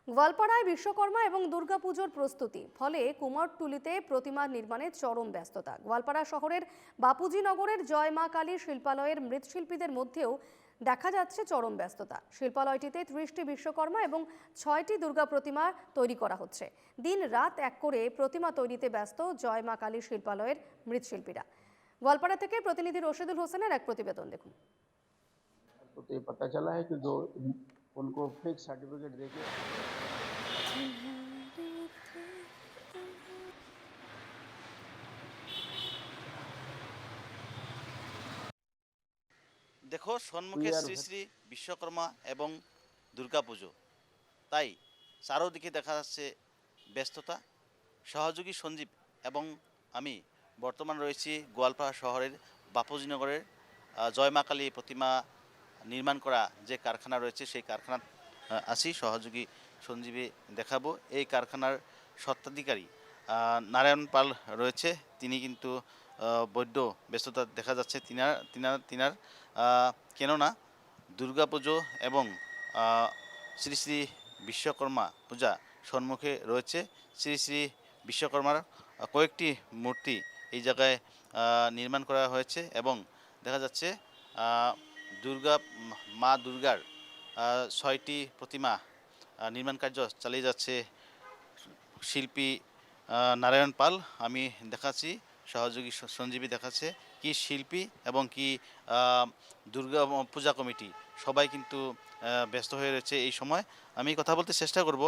গোয়ালপাড়ায় বিশ্বকর্মা এবং দুর্গাপুজোর প্রস্তুতি, ফলে কুমারটুলিতে প্রতিমা নির্মাণে চরম ব্যস্ততা। গোয়ালপাড়া শহরের বাপুজি নগরের জয় মা কালী শিল্পালয়ের মৃৎশিল্পীদের মধ্যেও দেখা যাচ্ছে চরম ব্যস্ততা। শিল্পালয়টিতে 30টি বিশ্বকর্মা এবং 6টি দুর্গা প্রতিমা তৈরি করা হচ্ছে। দিন রাত এক করে প্রতিমা তৈরিতে ব্যস্ত জয় মা কালী শিল্পালয়ের মৃৎশিল্পীরা। গোয়ালপাড়া থেকে প্রতিনিধি রশিদুল হোসেনের এক প্রতিবেদন দেখুন। तो ये पता चला है कि जो उनको फेक सर्टिफिकेट देके দেখো সম্মুখে क्लियर শ্রী শ্রী বিশ্বকর্মা এবং দুর্গাপুজো, তাই চারোদিকে দেখা যাচ্ছে ব্যস্ততা। সহযোগী সঞ্জীব এবং আমি বর্তমান রয়েছি গোয়ালপাড়া শহরের বাপুজিনগরের জয় মা কালী প্রতিমা নির্মাণ করা যে কারখানা রয়েছে সেই কারখানা আছি। সহযোগী সঞ্জীবে দেখাবো এই কারখানার স্বত্বাধিকারী নারায়ণ পাল রয়েছে। তিনি কিন্তু বড্ড ব্যস্ততা দেখা যাচ্ছে তিনার কেননা দুর্গাপুজো এবং শ্রী শ্রী বিশ্বকর্মা পূজা সম্মুখে রয়েছে। শ্রী শ্রী বিশ্বকর্মার কয়েকটি মূর্তি এই জায়গায় নির্মাণ করা হয়েছে এবং দেখা যাচ্ছে মা দুর্গার 6টি প্রতিমা নির্মাণ কার্য চালিয়ে যাচ্ছে শিল্পী নারায়ণ পাল। আমি দেখাচ্ছি, সহযোগী সঞ্জীবী দেখাচ্ছে কি শিল্পী এবং কি দুর্গা পূজা কমিটি সবাই কিন্তু ব্যস্ত হয়ে রয়েছে এই সময়। আমি কথা বলতে চেষ্টা করব,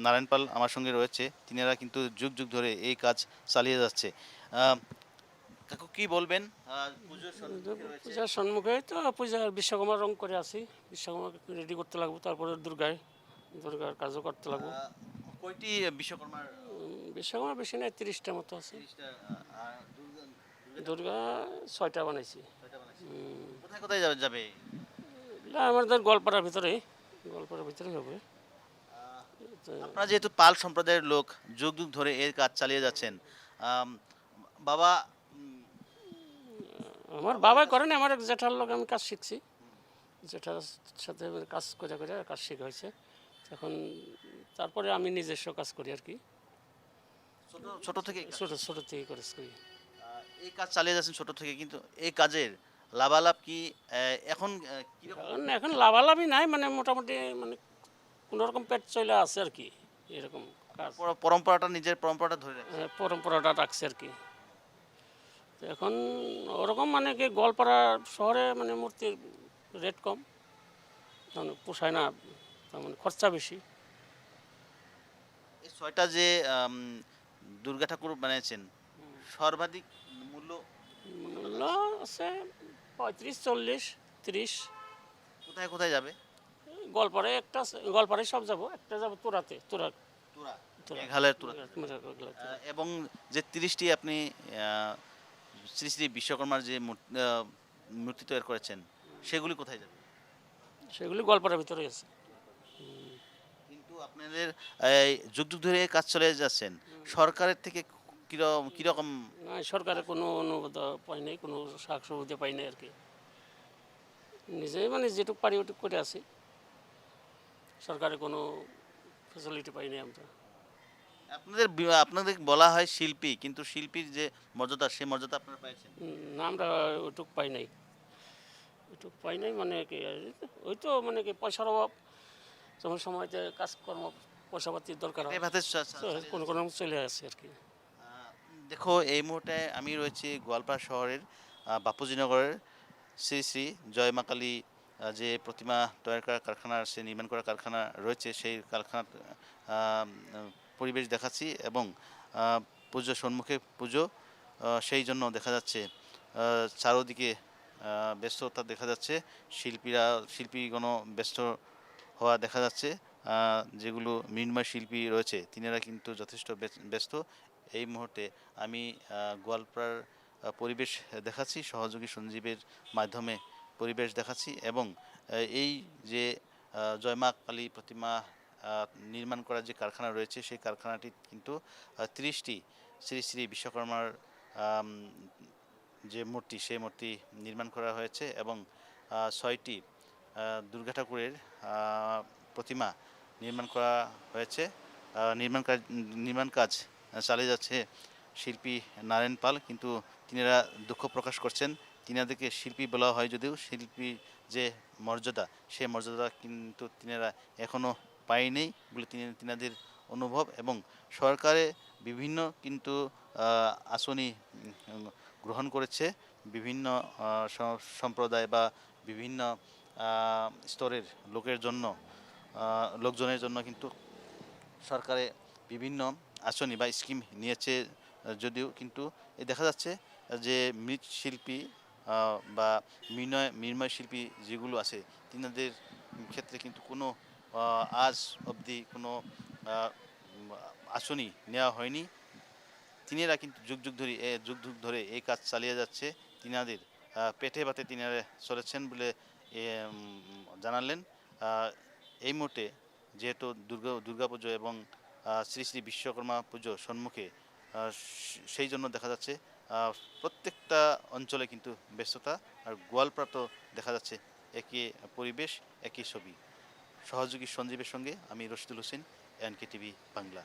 নারায়ণ পাল আমার সঙ্গে রয়েছে, তিনারা কিন্তু যুগ যুগ ধরে এই কাজ চালিয়ে যাচ্ছে। কাকু কি বলবেন? পূজার সম্মুখে তো পূজার বিশ্বকর্মা রং করে আছি, বিশ্বকর্মাকে রেডি করতে লাগবো, তারপরে দুর্গার কাজও করতে লাগবো। কয়টি বিশ্বকর্মার? বিশ্বকর্মা বেশি নাই, 30টা মতো আছে। দুর্গা 6টা বানাইছি। কোথায় কোথায় যাবে? আমাদের গোয়ালপাড়ার ভিতরে হবে। আপনারা যেহেতু পাল সম্প্রদায়ের লোক, যুগ যুগ ধরে এর কাজ চালিয়ে যাচ্ছেন, বাবা আমার বাবাই করেন, আমার এক জেঠার লোক আমি কাজ শিখছি, জেঠার সাথে কাজ করে কাজ শেখা হয়েছে। এখন তারপরে আমি নিজস্ব কাজ করি আর কি, ছোট থেকে ছোট থেকে করি। এই কাজ চালিয়ে যাচ্ছেন ছোট থেকে, কিন্তু এই কাজের লাভালাভ কি এখন এখন লাভালাভই নাই, মানে মোটামুটি মানে কোনোরকম পেট চলে আছে আর কি, এরকম কাজ। নিজের পরম্পরাটা ধরে পরম্পরাটা রাখছে আর কি। তো এখন ওরকম মানে কি গোয়ালপাড়া শহরে মানে মূর্তির রেট কম, মানে পোষায় না, মানে খরচা বেশি। এই 6টা যে দুর্গা ঠাকুর বানিয়েছেন, সর্বাধিক মূল্য আছে 35, 40, 30। কোথায় কোথায় যাবে? গোয়ালপাড়ায় একটা, গোয়ালপাড়ায় সব যাবো, একটা যাবো তোরা মেঘালয়ের তুরা। এবং যে 30টি আপনি শ্রী শ্রী বিশ্বকর্মার যে মূর্তি তৈরি করেছেন সেগুলি কোথায় যাবে? সেগুলি গোয়ালপাড়ার ভিতরে আছে। কিন্তু আপনাদের যুগ যুগ ধরে কাজ চলে যাচ্ছেন, সরকারের থেকে কিরকম? সরকারের কোনো অনুমোদন পাই নাই, কোনো সাহায্য সুবিধা পাই নাই আর কি। নিজেই মানে যেটুকু পারি ওটুকু করে আছি, সরকারের কোনো ফ্যাসিলিটি পাই নাই আমরা। আপনাদের বলা হয় শিল্পী, কিন্তু শিল্পীর যে মর্যাদা, সেই মর্যাদা আপনারা পাইছেন না? আমরা ওইটুকু পাই নাই, মানে কি ওই তো মানে কি পয়সার অভাব, যখন সময়তে কাজকর্ম পয়সাপাতির দরকার হয়, কোনো কোনো চলে আসে আর কি। দেখো এই মুহূর্তে আমি রয়েছি গোয়ালপাড়া শহরের বাপুজিনগরের শ্রী শ্রী জয় মা কালী যে প্রতিমা তৈরি করা কারখানা, সে নির্মাণ করা কারখানা রয়েছে, সেই কারখানার পরিবেশ দেখাচ্ছি। এবং পুজো সম্মুখে পুজো, সেই জন্য দেখা যাচ্ছে চারোদিকে ব্যস্ততা দেখা যাচ্ছে। শিল্পীগণ ব্যস্ত হওয়া দেখা যাচ্ছে। যেগুলো মৃন্ময় শিল্পী রয়েছে তিনারা কিন্তু যথেষ্ট ব্যস্ত। এই মুহূর্তে আমি গোয়ালপাড়ার পরিবেশ দেখাচ্ছি, সহযোগী সঞ্জীবের মাধ্যমে পরিবেশ দেখাচ্ছি। এবং এই যে জয় মা কালী প্রতিমা নির্মাণ করার যে কারখানা রয়েছে, সেই কারখানাটি কিন্তু 30টি শ্রী শ্রী বিশ্বকর্মার যে মূর্তি, সেই মূর্তি নির্মাণ করা হয়েছে। এবং 6টি দুর্গা ঠাকুরের প্রতিমা নির্মাণ করা হয়েছে। এবং নির্মাণ করা হয়েছে। নির্মাণ কাজ চালিয়ে যাচ্ছে শিল্পী নারায়ণ পাল, কিন্তু তিনারা দুঃখ প্রকাশ করছেন। তিনাদেরকে শিল্পী বলা হয় যদিও শিল্পী যে মর্যাদা, সেই মর্যাদা কিন্তু তিনারা এখনও পায়নি বলে তিনাদের অনুভব। এবং সরকারে বিভিন্ন কিন্তু আসনি গ্রহণ করেছে বিভিন্ন সম্প্রদায় বা বিভিন্ন স্তরের লোকজনের জন্য কিন্তু সরকারে বিভিন্ন আসনি বা স্কিম নিয়েছে। যদিও কিন্তু দেখা যাচ্ছে যে মৃৎশিল্পী বা মৃন্ময় শিল্পী যেগুলো আছে তিনাদের ক্ষেত্রে কিন্তু কোনো আজ অবধি কোনো উম, আসনি নেওয়া হয়নি। তিনারা কিন্তু যুগ যুগ ধরে এই কাজ চালিয়ে যাচ্ছে। তিনাদের পেটে ভাতে তিনারা চলেছেন বলে জানালেন। আহ, এই মুহূর্তে যেহেতু দুর্গাপুজো এবং শ্রী শ্রী বিশ্বকর্মা পুজো সম্মুখে, সেই জন্য দেখা যাচ্ছে প্রত্যেকটা অঞ্চলে কিন্তু ব্যস্ততা। আর গোয়ালপাড়া তো দেখা যাচ্ছে একই পরিবেশ, একই ছবি। সহযোগী সঞ্জীবের সঙ্গে আমি রশিদুল হোসেন, এনকে টিভি বাংলা।